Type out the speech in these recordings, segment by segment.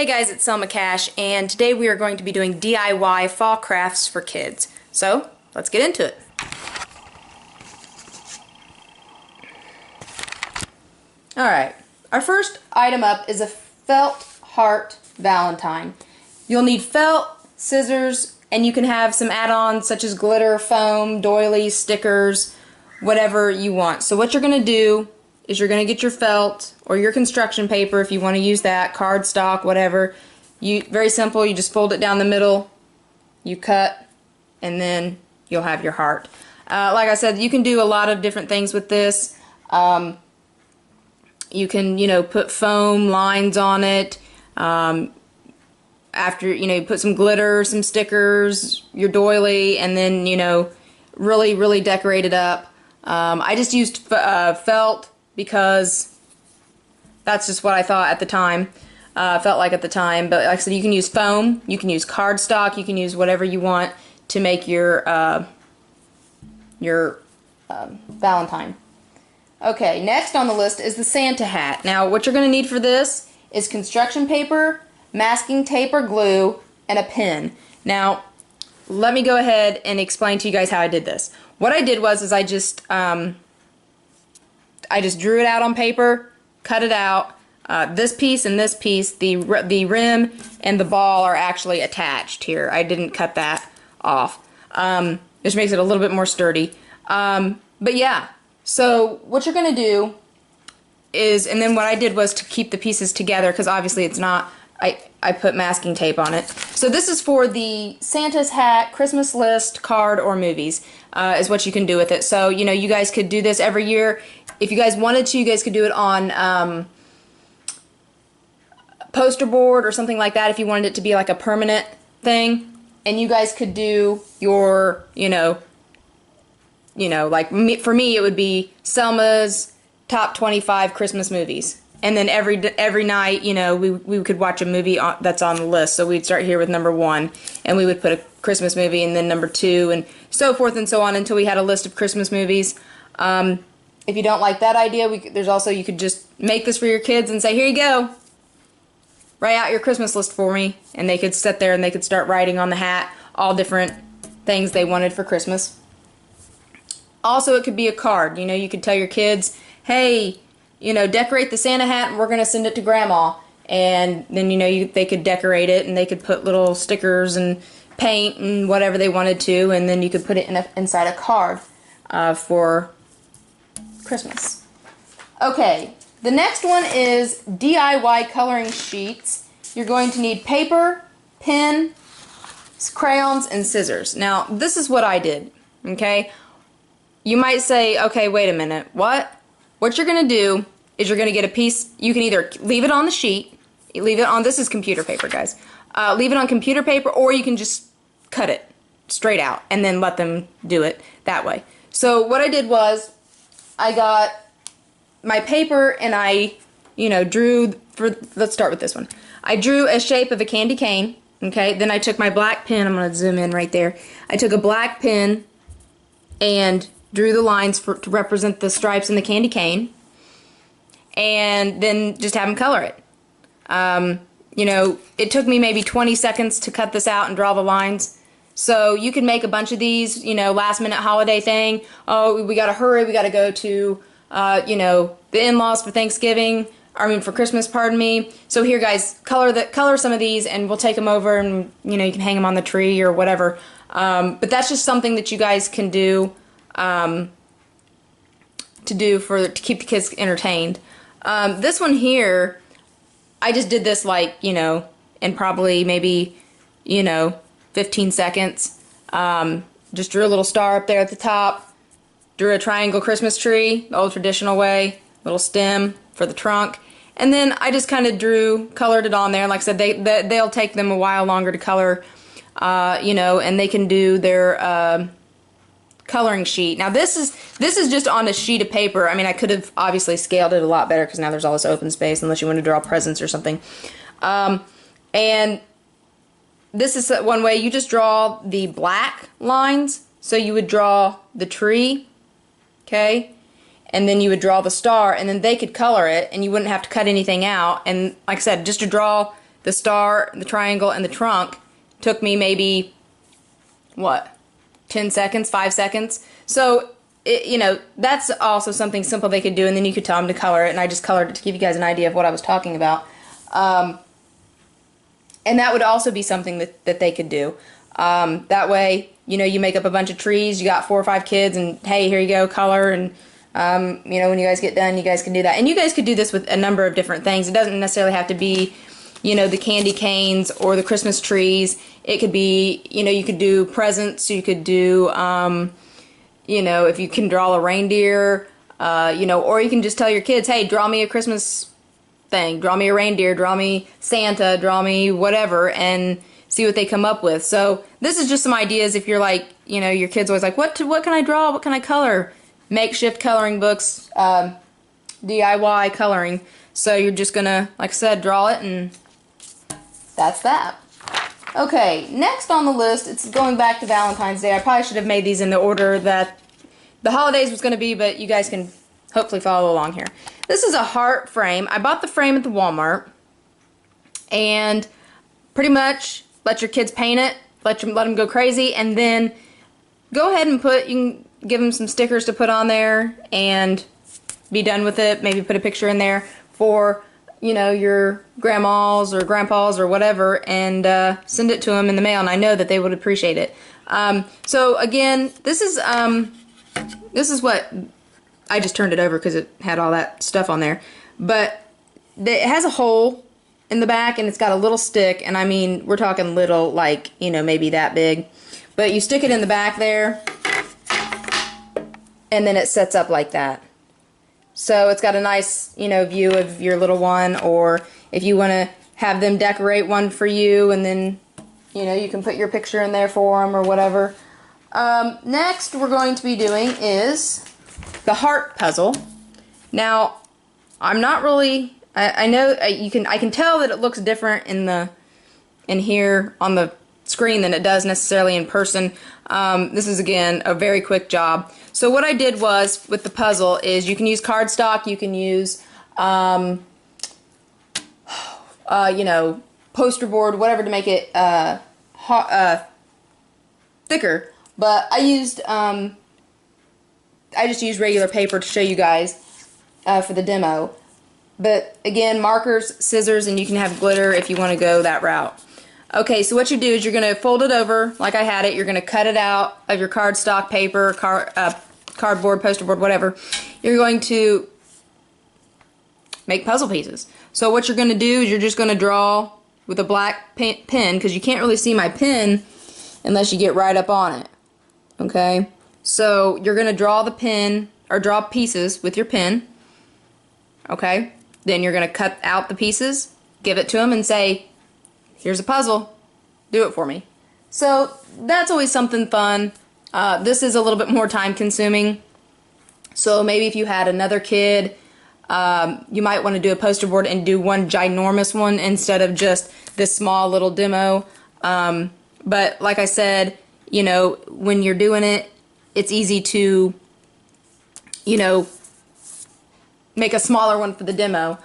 Hey guys, it's Selma Cash, and today we are going to be doing DIY fall crafts for kids. So, let's get into it. Alright, our first item up is a felt heart Valentine. You'll need felt, scissors, and you can have some add-ons such as glitter, foam, doilies, stickers, whatever you want. So what you're going to do is you're going to get your felt or your construction paper if you want to use that, cardstock, whatever. Very simple, you just fold it down the middle, you cut, and then you'll have your heart. Like I said, you can do a lot of different things with this. You can, put foam lines on it. After, you put some glitter, some stickers, your doily, and then, really, really decorate it up. I just used felt because that's just what I thought at the time, felt like at the time. But like I said, you can use foam, you can use cardstock, you can use whatever you want to make your Valentine. Okay, next on the list is the Santa hat. Now, what you're going to need for this is construction paper, masking tape or glue, and a pen. Now, let me go ahead and explain to you guys how I did this. What I did was I just drew it out on paper, cut it out. This piece and this piece, the rim and the ball are actually attached here. I didn't cut that off, which makes it a little bit more sturdy. But yeah, so what you're going to do is, and then what I did was to keep the pieces together, because obviously it's not, I put masking tape on it. So this is for the Santa's hat, Christmas list, card, or movies, is what you can do with it. So, you guys could do this every year. If you guys wanted to, you guys could do it on poster board or something like that if you wanted it to be like a permanent thing. And you guys could do your, like for me it would be Selma's top 25 Christmas movies. And then every night, we could watch a movie that's on the list. So we'd start here with number 1, and we would put a Christmas movie, and then number 2, and so forth and so on until we had a list of Christmas movies. If you don't like that idea, you could just make this for your kids and say, here you go, write out your Christmas list for me, and they could sit there and they could start writing on the hat all different things they wanted for Christmas. Also, it could be a card. You could tell your kids, hey, decorate the Santa hat and we're going to send it to Grandma. And then, they could decorate it and they could put little stickers and paint and whatever they wanted to, and then you could put it inside a card for Christmas. Okay, the next one is DIY coloring sheets. You're going to need paper, pen, crayons, and scissors. Now, this is what I did, okay? You might say, okay, wait a minute, what? What you're going to do is you're going to get a piece, you can either leave it on the sheet, this is computer paper, guys. Leave it on computer paper, or you can just cut it straight out and then let them do it that way. So what I did was I got my paper and I, let's start with this one. I drew a shape of a candy cane, okay? Then I took my black pen, I'm going to zoom in right there. I took a black pen and drew the lines to represent the stripes in the candy cane, and then just have them color it. It took me maybe 20 seconds to cut this out and draw the lines. So you can make a bunch of these, last minute holiday thing. Oh, we gotta hurry, we gotta go to, the in-laws for Thanksgiving, for Christmas, pardon me. So here guys, color some of these and we'll take them over and, you can hang them on the tree or whatever. But that's just something that you guys can do, to keep the kids entertained. This one here, I just did this in probably maybe, 15 seconds. Just drew a little star up there at the top, drew a triangle Christmas tree, the old traditional way, little stem for the trunk, and then I just kind of colored it on there. Like I said, they'll take them a while longer to color, and they can do their coloring sheet. Now this is just on a sheet of paper. I could have obviously scaled it a lot better because now there's all this open space unless you want to draw presents or something. And this is one way. You just draw the black lines. So you would draw the tree, okay, and then you would draw the star, and then they could color it and you wouldn't have to cut anything out. And like I said, just to draw the star, the triangle, and the trunk took me maybe, what, 10 seconds, 5 seconds. So, you know, that's also something simple they could do, and then you could tell them to color it, and I just colored it to give you guys an idea of what I was talking about. And that would also be something that they could do. That way, you know, you make up a bunch of trees, you got 4 or 5 kids, and hey, here you go, color, and you know, when you guys get done, you guys can do that. And you guys could do this with a number of different things. It doesn't necessarily have to be, you know, the candy canes or the Christmas trees. It could be, you know, you could do presents, you could do, you know, if you can draw a reindeer, you know, or you can just tell your kids, hey, draw me a Christmas thing, draw me a reindeer, draw me Santa, draw me whatever, and see what they come up with. So this is just some ideas if you're like, you know, your kid's always like, what can I draw? What can I color? Makeshift coloring books, DIY coloring. So you're just gonna, like I said, draw it, and that's that. Okay, next on the list, it's going back to Valentine's Day. I probably should have made these in the order that the holidays was going to be, but you guys can hopefully follow along here. This is a heart frame. I bought the frame at the Walmart, and pretty much let your kids paint it, let them go crazy, and then go ahead and you can give them some stickers to put on there and be done with it. Maybe put a picture in there for, you know, your grandmas or grandpas or whatever, and send it to them in the mail, and I know that they would appreciate it. So again, this is what I just turned it over because it had all that stuff on there, but it has a hole in the back, and it's got a little stick, and I mean, we're talking little, like, you know, maybe that big, but you stick it in the back there, and then it sets up like that. So it's got a nice, you know, view of your little one, or if you want to have them decorate one for you, and then, you know, you can put your picture in there for them or whatever. Next we're going to be doing is the heart puzzle. Now, I'm not really, I know I can tell that it looks different in here on the screen than it does necessarily in person. This is, again, a very quick job. So what I did was, with the puzzle, is you can use cardstock, you can use, you know, poster board, whatever, to make it thicker. But I just used regular paper to show you guys for the demo. But again, markers, scissors, and you can have glitter if you want to go that route. Okay, so what you do is you're going to fold it over like I had it. You're going to cut it out of your cardstock paper, cardboard, poster board, whatever. You're going to make puzzle pieces. So what you're going to do is you're just going to draw with a black pen, because you can't really see my pen unless you get right up on it. Okay, so you're going to draw the pen, or draw pieces with your pen. Okay, then you're going to cut out the pieces, give it to them, and say, here's a puzzle, do it for me. So that's always something fun. This is a little bit more time consuming, so maybe if you had another kid, you might want to do a poster board and do one ginormous one instead of just this small little demo. But like I said, you know, when you're doing it, it's easy to, you know, make a smaller one for the demo.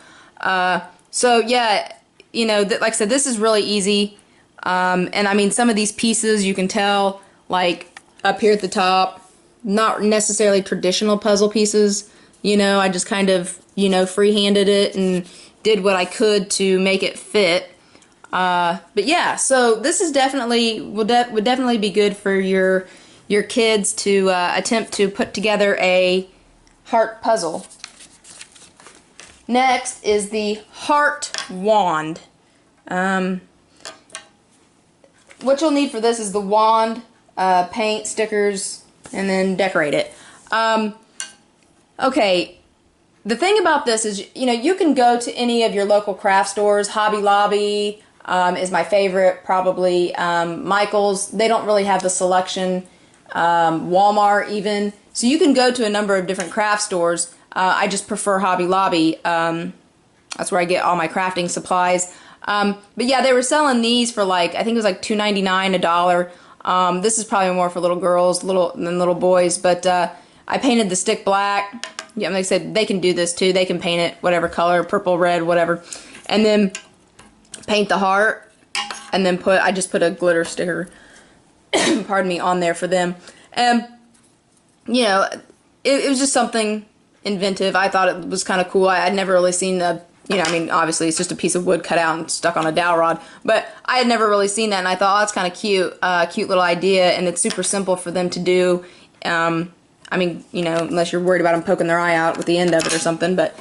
So yeah, you know, like I said, this is really easy. And I mean, some of these pieces you can tell, like up here at the top, not necessarily traditional puzzle pieces. You know, I just kind of, you know, free-handed it and did what I could to make it fit. But yeah, so this is definitely would definitely be good for your kids to attempt to put together a heart puzzle. Next is the heart wand. What you'll need for this is the wand, paint, stickers, and then decorate it. Okay, the thing about this is, you know, you can go to any of your local craft stores. Hobby Lobby is my favorite, probably. Michael's, they don't really have the selection. Walmart even. So you can go to a number of different craft stores. I just prefer Hobby Lobby. That's where I get all my crafting supplies. But yeah, they were selling these for like, I think it was like $2.99, $1. This is probably more for little girls than little boys, but I painted the stick black. Yeah, like I said, they can do this too. They can paint it whatever color, purple, red, whatever. And then paint the heart, and then I just put a glitter sticker, pardon me, on there for them. And, you know, it was just something inventive. I thought it was kind of cool. I'd never really seen you know, I mean, obviously it's just a piece of wood cut out and stuck on a dowel rod, but I had never really seen that, and I thought, oh, that's kind of cute, cute little idea, and it's super simple for them to do. I mean, you know, unless you're worried about them poking their eye out with the end of it or something, but,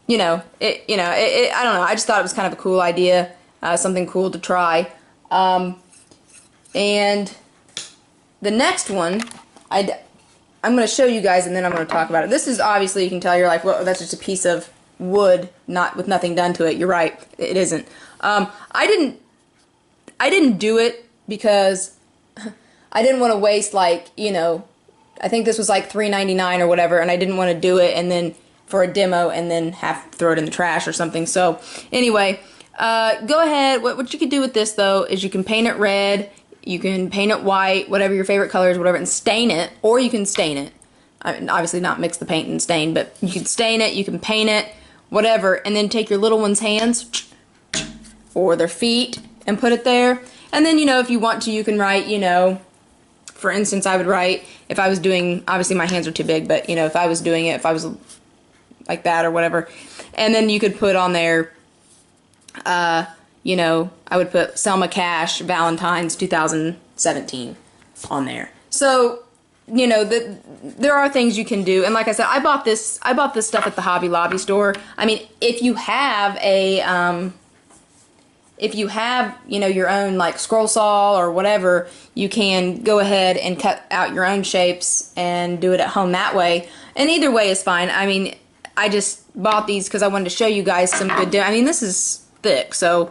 you know, I don't know, I just thought it was kind of a cool idea, something cool to try. And the next one, I'm going to show you guys, and then I'm going to talk about it. This is obviously, you can tell, you're like, well, that's just a piece of wood, not with nothing done to it. You're right, it isn't. I didn't do it because I didn't want to waste, like, you know, I think this was like $3.99 or whatever, and I didn't want to do it and then for a demo and then have to throw it in the trash or something. So anyway, go ahead. What you can do with this though is you can paint it red, you can paint it white, whatever your favorite color is, whatever, and stain it, or you can stain it. I mean, obviously not mix the paint and stain, but you can stain it, you can paint it, whatever, and then take your little one's hands or their feet and put it there. And then, you know, if you want to, you can write, you know, for instance, I would write, if I was doing, obviously my hands are too big, but, you know, if I was doing it, if I was like that or whatever, and then you could put on there, you know, I would put Selma Cash Valentines 2017 on there. So, you know, there are things you can do, and like I said, I bought this stuff at the Hobby Lobby store. I mean, if you have you know, your own like scroll saw or whatever, you can go ahead and cut out your own shapes and do it at home that way. And either way is fine. I mean, I just bought these because I wanted to show you guys some good. I mean, this is thick, so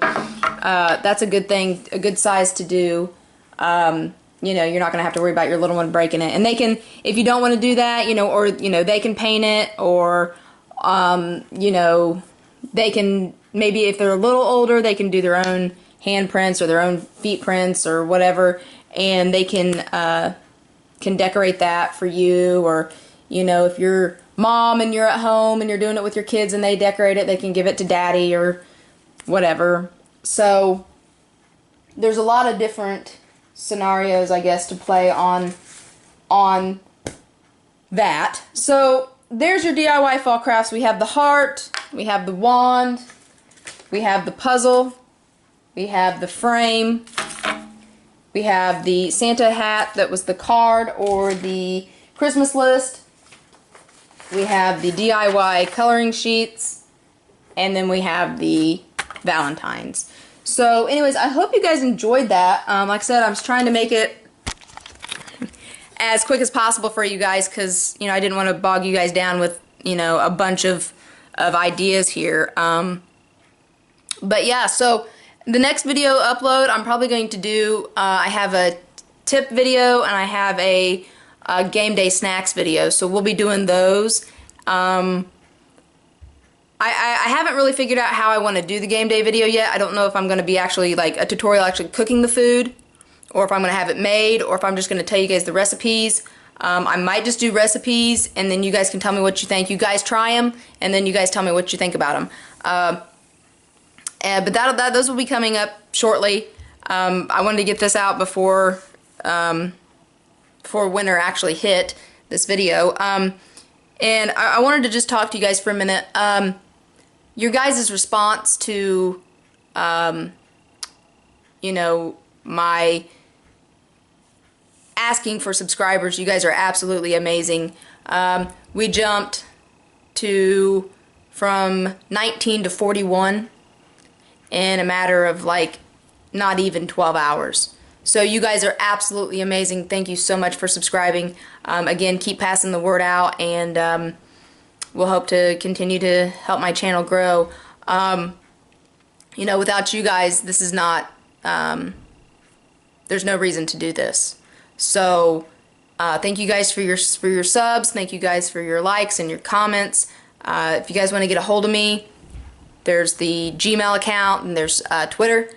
that's a good thing, a good size to do. You know, you're not going to have to worry about your little one breaking it. And they can, if you don't want to do that, you know, or, you know, they can paint it, or, you know, they can, maybe if they're a little older, they can do their own handprints or their own feet prints or whatever, and they can decorate that for you. Or, you know, if you're mom and you're at home and you're doing it with your kids and they decorate it, they can give it to daddy or whatever. So there's a lot of different scenarios, I guess, to play on that. So there's your DIY fall crafts. We have the heart, we have the wand, we have the puzzle, we have the frame, we have the Santa hat that was the card or the Christmas list, we have the DIY coloring sheets, and then we have the Valentines. So anyways, I hope you guys enjoyed that. Like I said, I was trying to make it as quick as possible for you guys because, you know, I didn't want to bog you guys down with, you know, a bunch of ideas here. But yeah, so the next video upload I'm probably going to do, I have a tip video and I have a game day snacks video, so we'll be doing those. I haven't really figured out how I want to do the game day video yet. I don't know if I'm going to be actually like a tutorial actually cooking the food, or if I'm going to have it made, or if I'm just going to tell you guys the recipes. I might just do recipes, and then you guys can tell me what you think. You guys try them, and then you guys tell me what you think about them. But those will be coming up shortly. I wanted to get this out before winter actually hit, this video. And I wanted to just talk to you guys for a minute. Your guys' response to, you know, my asking for subscribers, you guys are absolutely amazing. We jumped from 19 to 41 in a matter of like not even 12 hours. So you guys are absolutely amazing. Thank you so much for subscribing. Again, keep passing the word out, and we'll hope to continue to help my channel grow. You know, without you guys, this is not, there's no reason to do this. So thank you guys for your subs. Thank you guys for your likes and your comments. If you guys want to get a hold of me, there's the Gmail account and there's Twitter.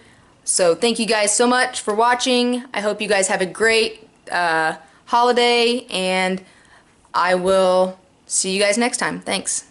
So thank you guys so much for watching. I hope you guys have a great holiday, and I will see you guys next time. Thanks.